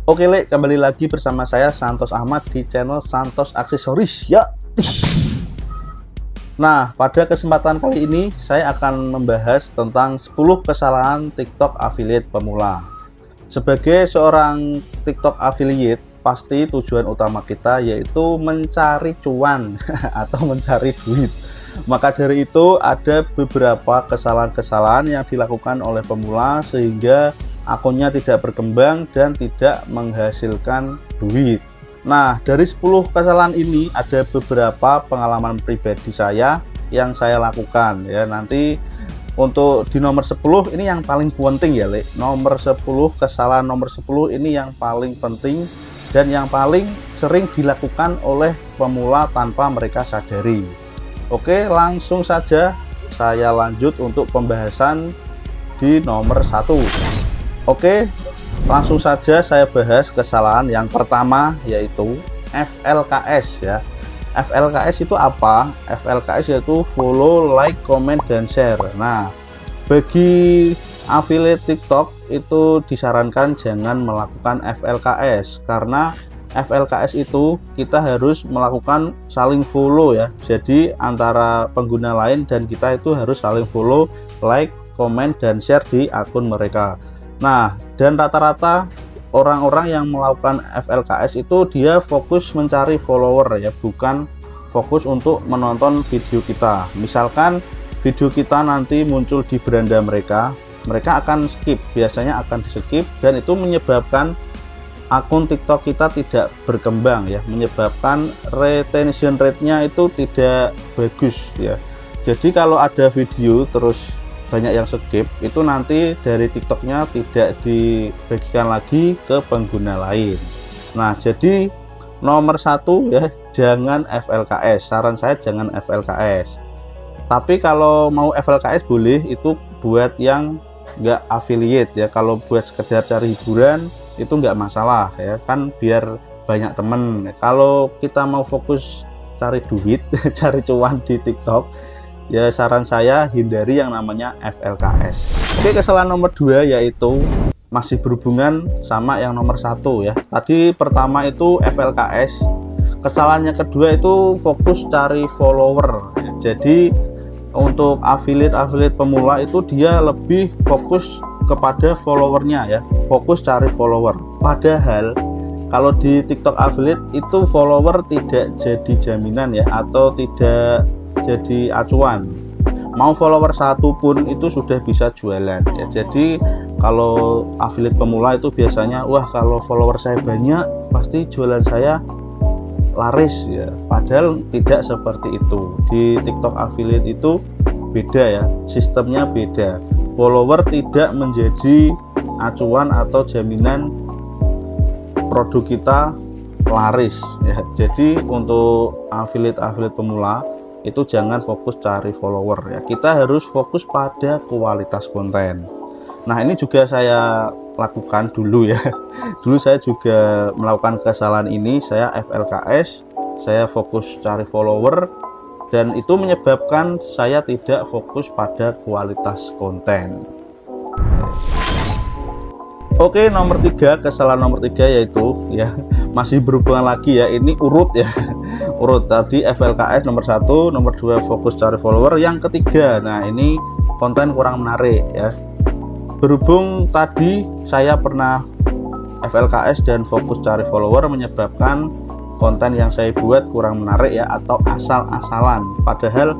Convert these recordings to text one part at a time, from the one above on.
Oke Lek, kembali lagi bersama saya Santos Ahmad di channel Santos Aksesoris ya. Nah, pada kesempatan kali ini saya akan membahas tentang 10 kesalahan TikTok affiliate pemula. Sebagai seorang TikTok affiliate, pasti tujuan utama kita yaitu mencari cuan atau mencari duit. Maka dari itu ada beberapa kesalahan-kesalahan yang dilakukan oleh pemula sehingga akunnya tidak berkembang dan tidak menghasilkan duit. Nah, dari 10 kesalahan ini ada beberapa pengalaman pribadi saya yang saya lakukan ya. Nanti untuk di nomor 10 ini yang paling penting ya, Le. Nomor 10, kesalahan nomor 10 ini yang paling penting dan yang paling sering dilakukan oleh pemula tanpa mereka sadari. Oke, langsung saja saya lanjut untuk pembahasan di nomor 1. Oke, langsung saja saya bahas kesalahan yang pertama yaitu FLKS ya. FLKS itu apa? FLKS yaitu follow, like, comment, dan share. Nah, bagi affiliate TikTok itu disarankan jangan melakukan FLKS karena FLKS itu kita harus melakukan saling follow ya. Jadi antara pengguna lain dan kita itu harus saling follow, like, comment, dan share di akun mereka. Nah, dan rata-rata orang-orang yang melakukan FLKS itu dia fokus mencari follower ya, bukan fokus untuk menonton video kita. Misalkan video kita nanti muncul di beranda mereka akan skip, biasanya akan di skip, dan itu menyebabkan akun TikTok kita tidak berkembang ya, menyebabkan retention rate-nya itu tidak bagus ya. Jadi kalau ada video terus banyak yang skip, itu nanti dari TikToknya tidak dibagikan lagi ke pengguna lain. Nah, jadi nomor 1 ya, jangan FLKS. Saran saya jangan FLKS. Tapi kalau mau FLKS boleh, itu buat yang nggak affiliate ya. Kalau buat sekedar cari hiburan itu nggak masalah ya, kan biar banyak temen. Kalau kita mau fokus cari duit cari cuan di TikTok ya, saran saya hindari yang namanya FLKS. Oke, kesalahan nomor 2 yaitu masih berhubungan sama yang nomor 1 ya. Tadi pertama itu FLKS, kesalahannya kedua itu fokus cari follower ya. Jadi untuk affiliate pemula itu dia lebih fokus kepada followernya ya, fokus cari follower. Padahal kalau di TikTok affiliate itu follower tidak jadi jaminan ya, atau tidak jadi acuan. Mau follower 1 pun itu sudah bisa jualan ya. Jadi kalau affiliate pemula itu biasanya, wah kalau follower saya banyak pasti jualan saya laris ya. Padahal tidak seperti itu. Di TikTok affiliate itu beda ya, sistemnya beda. Follower tidak menjadi acuan atau jaminan produk kita laris ya. Jadi untuk affiliate pemula itu jangan fokus cari follower ya, kita harus fokus pada kualitas konten. Nah, ini juga saya lakukan dulu ya. Dulu saya juga melakukan kesalahan ini, saya FLKS, saya fokus cari follower, dan itu menyebabkan saya tidak fokus pada kualitas konten. Oke, nomor 3, kesalahan nomor 3 yaitu ya, masih berhubungan lagi ya, ini urut ya. Urut tadi FLKS nomor 1, nomor 2 fokus cari follower, yang ketiga nah ini konten kurang menarik ya. Berhubung tadi saya pernah FLKS dan fokus cari follower menyebabkan konten yang saya buat kurang menarik ya, atau asal-asalan. Padahal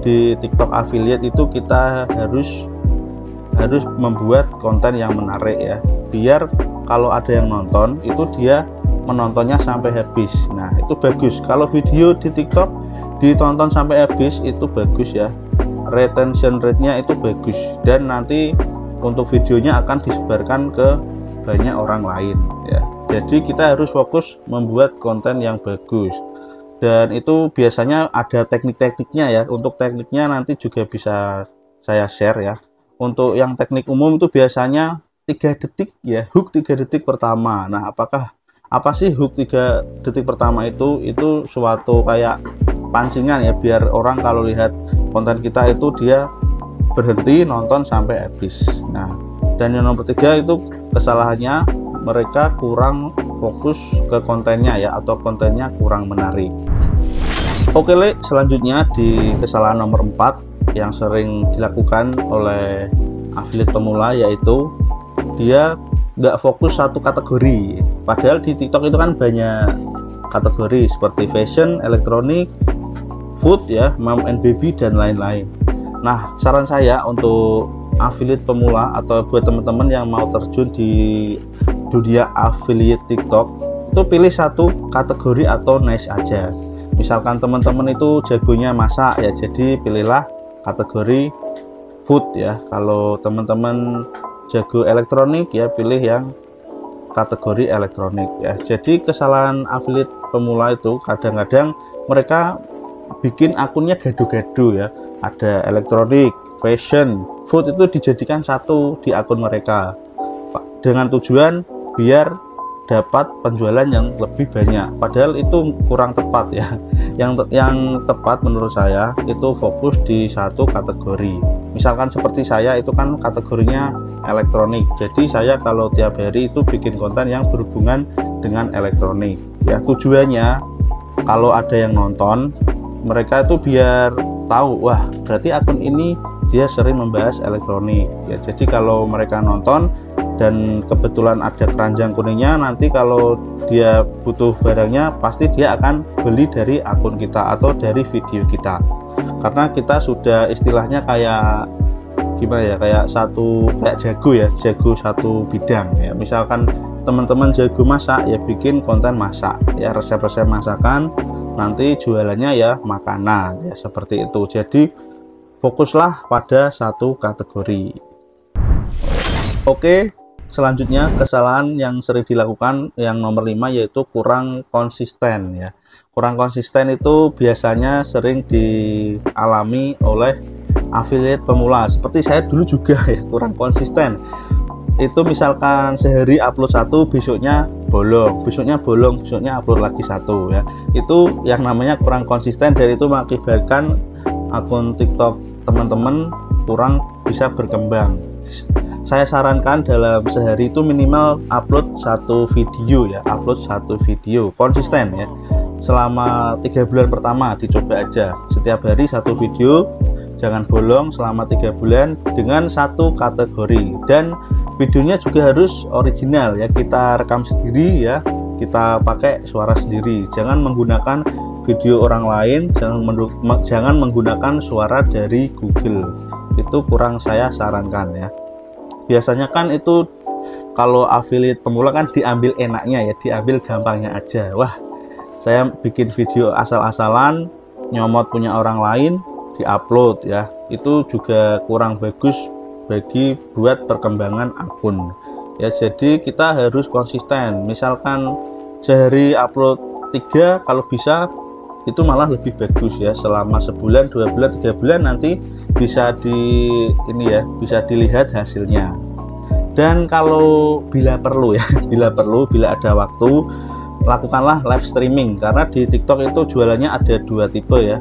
di TikTok affiliate itu kita harus membuat konten yang menarik ya, biar kalau ada yang nonton itu dia menontonnya sampai habis. Nah, itu bagus. Kalau video di TikTok ditonton sampai habis itu bagus ya, retention rate-nya itu bagus, dan nanti untuk videonya akan disebarkan ke banyak orang lain ya. Jadi kita harus fokus membuat konten yang bagus, dan itu biasanya ada teknik-tekniknya ya. Untuk tekniknya nanti juga bisa saya share ya. Untuk yang teknik umum itu biasanya 3 detik ya, hook 3 detik pertama. Nah, apa sih hook 3 detik pertama itu suatu kayak pancingan ya, biar orang kalau lihat konten kita itu dia berhenti nonton sampai habis. Nah, dan yang nomor 3 itu kesalahannya mereka kurang fokus ke kontennya ya, atau kontennya kurang menarik. Oke, selanjutnya di kesalahan nomor 4 yang sering dilakukan oleh affiliate pemula, yaitu dia nggak fokus satu kategori. Padahal di TikTok itu kan banyak kategori seperti fashion, elektronik, food ya, mom and baby, dan lain-lain. Nah, saran saya untuk affiliate pemula atau buat teman-teman yang mau terjun di dunia affiliate TikTok, itu pilih satu kategori atau niche aja. Misalkan teman-teman itu jagonya masak ya, jadi pilihlah kategori food ya. Kalau teman-teman jago elektronik ya, pilih yang kategori elektronik ya. Jadi kesalahan affiliate pemula itu kadang-kadang mereka bikin akunnya gado-gado ya, ada elektronik, fashion, food, itu dijadikan satu di akun mereka dengan tujuan biar dapat penjualan yang lebih banyak. Padahal itu kurang tepat ya. Yang tepat menurut saya itu fokus di satu kategori. Misalkan seperti saya itu kan kategorinya elektronik, jadi saya kalau tiap hari itu bikin konten yang berhubungan dengan elektronik ya. Tujuannya kalau ada yang nonton, mereka itu biar tahu, wah berarti akun ini dia sering membahas elektronik ya. Jadi kalau mereka nonton dan kebetulan ada keranjang kuningnya, nanti kalau dia butuh barangnya pasti dia akan beli dari akun kita atau dari video kita, karena kita sudah istilahnya kayak gimana ya, kayak jago ya, jago satu bidang ya. Misalkan teman-teman jago masak ya, bikin konten masak ya, resep-resep masakan, nanti jualannya ya makanan ya, seperti itu. Jadi fokuslah pada satu kategori. Oke, selanjutnya kesalahan yang sering dilakukan yang nomor 5 yaitu kurang konsisten ya. Kurang konsisten itu biasanya sering dialami oleh affiliate pemula, seperti saya dulu juga ya, kurang konsisten. Itu misalkan sehari upload satu, besoknya bolong, besoknya bolong, besoknya upload lagi satu ya. Itu yang namanya kurang konsisten, dan itu mengakibatkan akun TikTok teman-teman kurang bisa berkembang. Saya sarankan dalam sehari itu minimal upload satu video ya, upload satu video konsisten ya. Selama 3 bulan pertama dicoba aja, setiap hari satu video, jangan bolong selama 3 bulan dengan satu kategori, dan videonya juga harus original ya, kita rekam sendiri ya, kita pakai suara sendiri, jangan menggunakan video orang lain, jangan menggunakan suara dari Google. Itu kurang saya sarankan ya. Biasanya kan itu kalau affiliate pemula kan diambil enaknya ya, diambil gampangnya aja. Wah, saya bikin video asal-asalan, nyomot punya orang lain, diupload ya. Itu juga kurang bagus bagi buat perkembangan akun ya. Jadi kita harus konsisten. Misalkan sehari upload 3, kalau bisa itu malah lebih bagus ya. Selama sebulan, 2 bulan, 3 bulan nanti bisa bisa dilihat hasilnya. Dan kalau bila perlu ya, bila ada waktu, lakukanlah live streaming, karena di TikTok itu jualannya ada 2 tipe ya.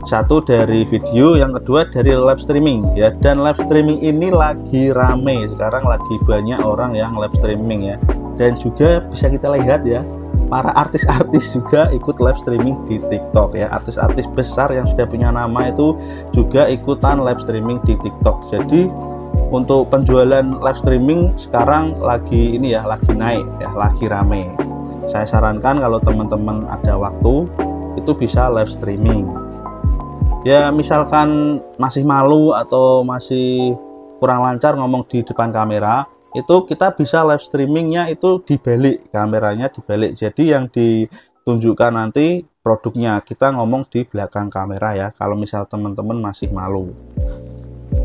Satu dari video, yang kedua dari live streaming ya. Dan live streaming ini lagi rame sekarang, lagi banyak orang yang live streaming ya. Dan juga bisa kita lihat ya, para artis-artis juga ikut live streaming di TikTok ya. Artis-artis besar yang sudah punya nama itu juga ikutan live streaming di TikTok. Jadi untuk penjualan live streaming sekarang lagi lagi naik ya, lagi rame. Saya sarankan kalau teman-teman ada waktu itu bisa live streaming. Ya misalkan masih malu atau masih kurang lancar ngomong di depan kamera, itu kita bisa live streamingnya itu dibalik, kameranya dibalik, jadi yang ditunjukkan nanti produknya, kita ngomong di belakang kamera ya, kalau misal teman-teman masih malu.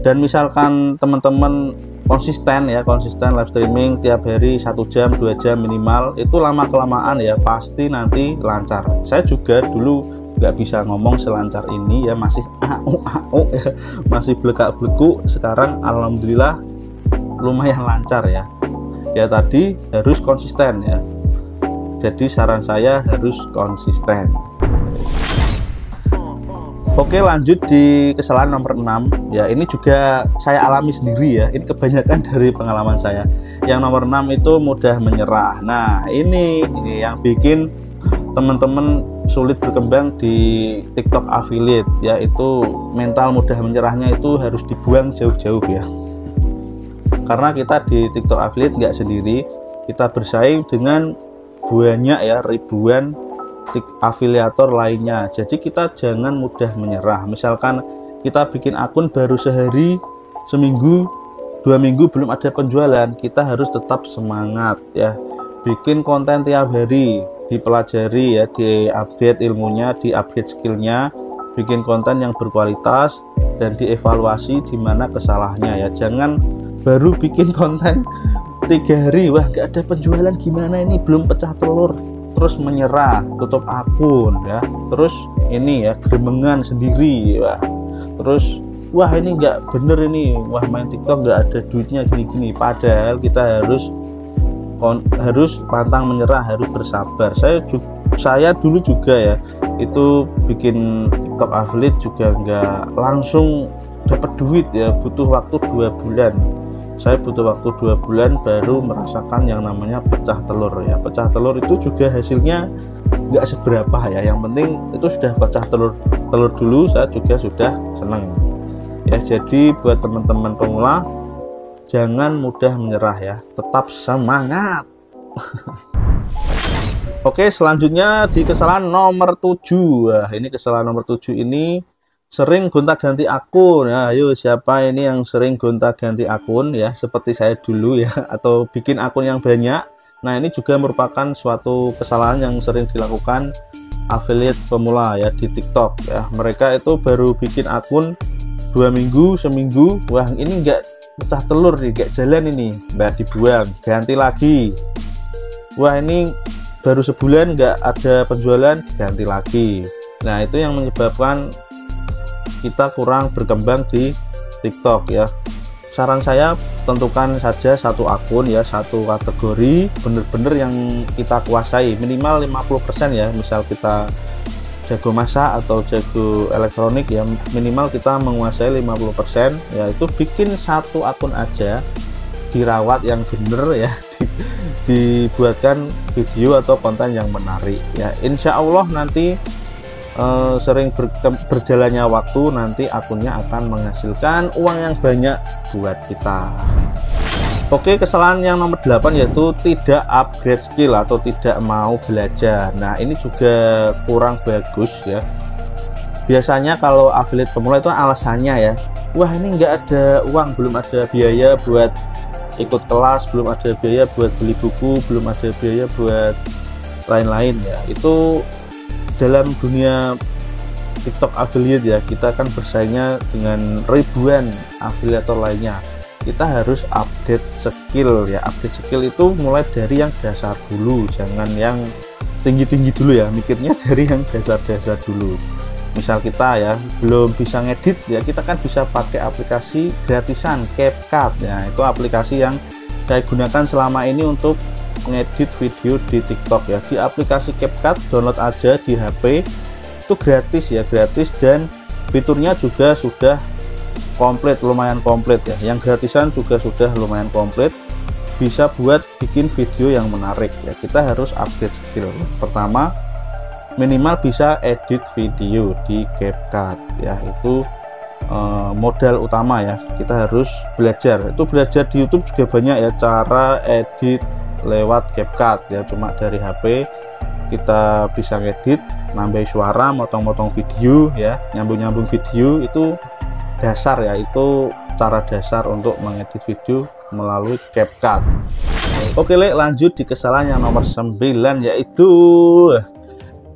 Dan misalkan teman-teman konsisten live streaming tiap hari 1 jam 2 jam minimal, itu lama kelamaan ya pasti nanti lancar. Saya juga dulu nggak bisa ngomong selancar ini ya, masih ya, masih blegak-bleguk. Sekarang alhamdulillah lumayan lancar ya. Ya tadi harus konsisten ya. Jadi saran saya harus konsisten. Oke, lanjut di kesalahan nomor 6 ya. Ini juga saya alami sendiri ya, ini kebanyakan dari pengalaman saya. Yang nomor 6 itu mudah menyerah. Nah, ini yang bikin teman-teman sulit berkembang di TikTok affiliate, yaitu mental mudah menyerahnya itu harus dibuang jauh-jauh ya. Karena kita di TikTok affiliate nggak sendiri, kita bersaing dengan banyak ya, ribuan afiliator lainnya. Jadi kita jangan mudah menyerah. Misalkan kita bikin akun baru sehari, seminggu, 2 minggu belum ada penjualan, kita harus tetap semangat ya. Bikin konten tiap hari, dipelajari ya, di-update ilmunya, di-update skillnya, bikin konten yang berkualitas dan dievaluasi di mana kesalahannya ya. Jangan baru bikin konten 3 hari, wah gak ada penjualan, gimana ini, belum pecah telur, terus menyerah, tutup akun ya, terus ini ya gremengan sendiri, terus wah ini nggak bener ini, wah main TikTok nggak ada duitnya gini-gini. Padahal kita harus pantang menyerah, harus bersabar. Saya dulu juga ya, itu bikin TikTok affiliate juga nggak langsung dapat duit ya, butuh waktu 2 bulan. Saya butuh waktu 2 bulan baru merasakan yang namanya pecah telur ya. Pecah telur itu juga hasilnya nggak seberapa ya, yang penting itu sudah pecah telur dulu, saya juga sudah seneng ya. Jadi buat teman-teman pemula, jangan mudah menyerah ya, tetap semangat. Oke, selanjutnya di kesalahan nomor 7. Wah, ini kesalahan nomor 7 ini sering gonta-ganti akun ya. Ayo, siapa ini yang sering gonta-ganti akun ya, seperti saya dulu ya, atau bikin akun yang banyak. Nah, ini juga merupakan suatu kesalahan yang sering dilakukan affiliate pemula ya di TikTok ya. Mereka itu baru bikin akun 2 minggu, seminggu, wah ini enggak pecah telur nih, enggak jalan ini, mbak, dibuang, ganti lagi. Wah ini baru sebulan enggak ada penjualan, diganti lagi. Nah, itu yang menyebabkan kita kurang berkembang di TikTok ya. Saran saya, tentukan saja satu akun ya, satu kategori, bener-bener yang kita kuasai, minimal 50% ya. Misal kita jago masak atau jago elektronik ya, minimal kita menguasai 50% ya. Itu bikin satu akun aja, dirawat yang bener ya, dibuatkan video atau konten yang menarik ya. Insya Allah nanti sering berjalannya waktu, nanti akunnya akan menghasilkan uang yang banyak buat kita. Oke, kesalahan yang nomor 8 yaitu tidak upgrade skill atau tidak mau belajar. Nah, ini juga kurang bagus ya. Biasanya kalau affiliate pemula itu alasannya ya, wah ini nggak ada uang, belum ada biaya buat ikut kelas, belum ada biaya buat beli buku, belum ada biaya buat lain-lain ya. Itu dalam dunia TikTok affiliate ya, kita kan bersaingnya dengan ribuan afiliator lainnya. Kita harus update skill ya. Update skill itu mulai dari yang dasar dulu, jangan yang tinggi-tinggi dulu ya, mikirnya dari yang dasar-dasar dulu. Misal kita ya belum bisa ngedit ya, kita kan bisa pakai aplikasi gratisan CapCut ya. Itu aplikasi yang saya gunakan selama ini untuk ngedit video di TikTok ya. Di aplikasi CapCut, download aja di HP, itu gratis ya, gratis, dan fiturnya juga sudah komplit, lumayan komplit ya. Yang gratisan juga sudah lumayan komplit, bisa buat bikin video yang menarik ya. Kita harus update skill. Pertama, minimal bisa edit video di CapCut ya, itu modal utama ya. Kita harus belajar, itu belajar di YouTube juga banyak ya cara edit lewat CapCut ya. Cuma dari HP kita bisa ngedit, nambah suara, motong-motong video ya, nyambung-nyambung video, itu dasar ya, itu cara dasar untuk mengedit video melalui CapCut. Oke, lanjut di kesalahan yang nomor 9 yaitu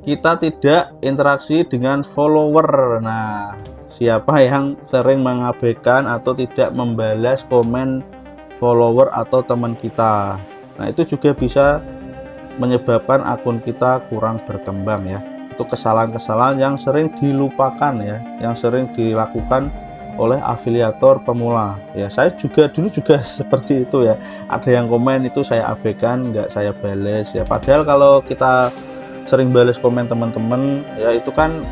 kita tidak interaksi dengan follower. Nah, siapa yang sering mengabaikan atau tidak membalas komen follower atau teman kita? Nah, itu juga bisa menyebabkan akun kita kurang berkembang ya. Itu kesalahan-kesalahan yang sering dilupakan ya, yang sering dilakukan oleh afiliator pemula ya. Saya juga dulu juga seperti itu ya. Ada yang komen itu saya abaikan, nggak saya balas ya. Padahal kalau kita sering balas komen teman-teman ya, itu kan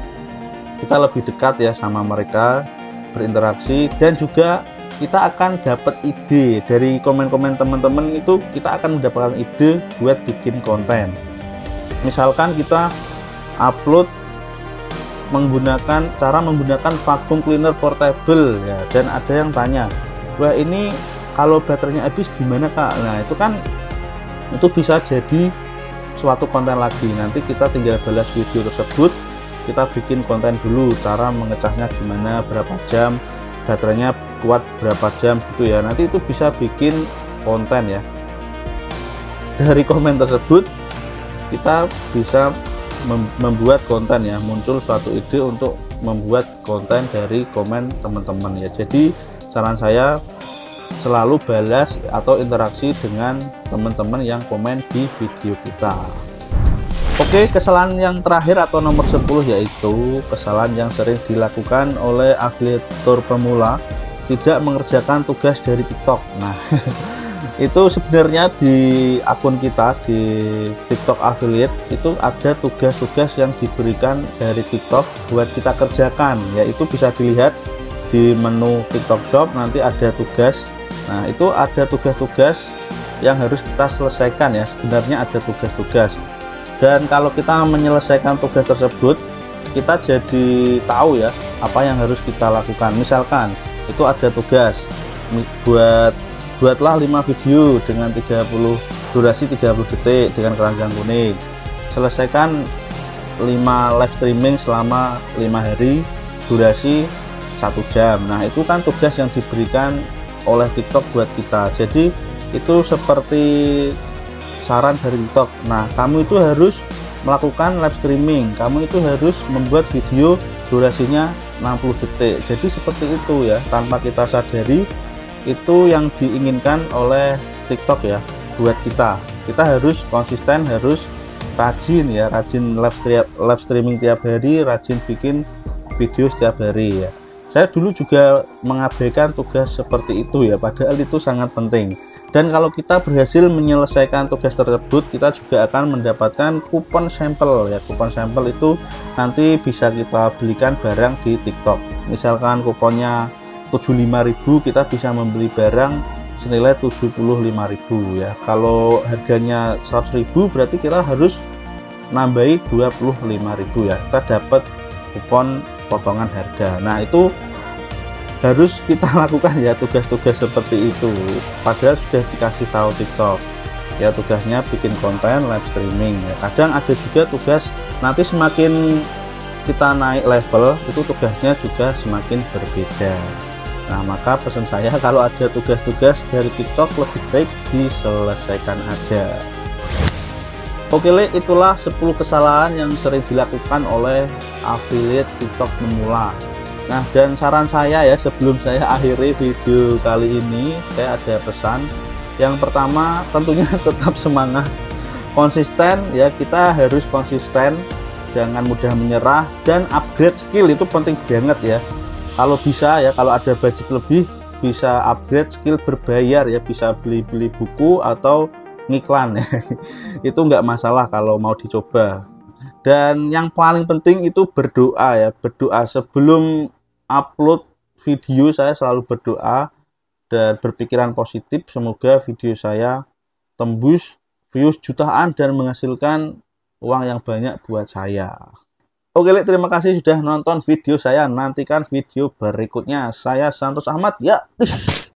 kita lebih dekat ya sama mereka, berinteraksi, dan juga kita akan dapat ide dari komen-komen teman-teman. Itu kita akan mendapatkan ide buat bikin konten. Misalkan kita upload menggunakan vacuum cleaner portable ya, dan ada yang tanya, wah ini kalau baterainya habis gimana kak? Nah itu bisa jadi suatu konten lagi. Nanti kita tinggal balas video tersebut, kita bikin konten dulu cara mengecasnya gimana, berapa jam, baterainya kuat berapa jam gitu ya. Nanti itu bisa bikin konten ya. Dari komen tersebut kita bisa membuat konten ya, muncul suatu ide untuk membuat konten dari komen teman-teman ya. Jadi saran saya selalu balas atau interaksi dengan teman-teman yang komen di video kita. Oke, kesalahan yang terakhir atau nomor 10 yaitu kesalahan yang sering dilakukan oleh afiliator pemula, tidak mengerjakan tugas dari TikTok. Nah itu sebenarnya di akun kita di TikTok affiliate itu ada tugas-tugas yang diberikan dari TikTok buat kita kerjakan, yaitu bisa dilihat di menu TikTok Shop, nanti ada tugas. Nah itu ada tugas-tugas yang harus kita selesaikan ya, sebenarnya ada tugas-tugas, dan kalau kita menyelesaikan tugas tersebut kita jadi tahu ya apa yang harus kita lakukan. Misalkan itu ada tugas buatlah 5 video dengan durasi 30 detik dengan keranjang kuning, selesaikan 5 live streaming selama 5 hari durasi 1 jam. Nah itu kan tugas yang diberikan oleh TikTok buat kita, jadi itu seperti saran dari TikTok. Nah kamu itu harus melakukan live streaming, kamu itu harus membuat video durasinya 60 detik. Jadi seperti itu ya, tanpa kita sadari itu yang diinginkan oleh TikTok ya buat kita. Kita harus konsisten, harus rajin ya, rajin live streaming tiap hari, rajin bikin video setiap hari ya. Saya dulu juga mengabaikan tugas seperti itu ya, padahal itu sangat penting. Dan kalau kita berhasil menyelesaikan tugas tersebut, kita juga akan mendapatkan kupon sampel ya. Kupon sampel itu nanti bisa kita belikan barang di TikTok. Misalkan kuponnya 75.000, kita bisa membeli barang senilai 75.000 ya. Kalau harganya 100.000 berarti kita harus nambahi 25.000 ya, kita dapat kupon potongan harga. Nah itu harus kita lakukan ya, tugas-tugas seperti itu, padahal sudah dikasih tahu TikTok ya, tugasnya bikin konten live streaming ya. Kadang ada juga tugas nanti semakin kita naik level itu tugasnya juga semakin berbeda. Nah maka pesan saya, kalau ada tugas-tugas dari TikTok lebih baik diselesaikan aja. Oke, itulah 10 kesalahan yang sering dilakukan oleh affiliate TikTok pemula. Nah dan saran saya ya, sebelum saya akhiri video kali ini, saya ada pesan. Yang pertama tentunya tetap semangat, konsisten ya, kita harus konsisten, jangan mudah menyerah, dan upgrade skill itu penting banget ya. Kalau bisa ya, kalau ada budget lebih bisa upgrade skill berbayar ya, bisa beli buku atau ngiklan ya. Itu nggak masalah kalau mau dicoba. Dan yang paling penting itu berdoa ya, berdoa sebelum upload video. Saya selalu berdoa dan berpikiran positif, semoga video saya tembus views jutaan dan menghasilkan uang yang banyak buat saya. Oke, terima kasih sudah nonton video saya. Nantikan video berikutnya. Saya Santos Ahmad ya.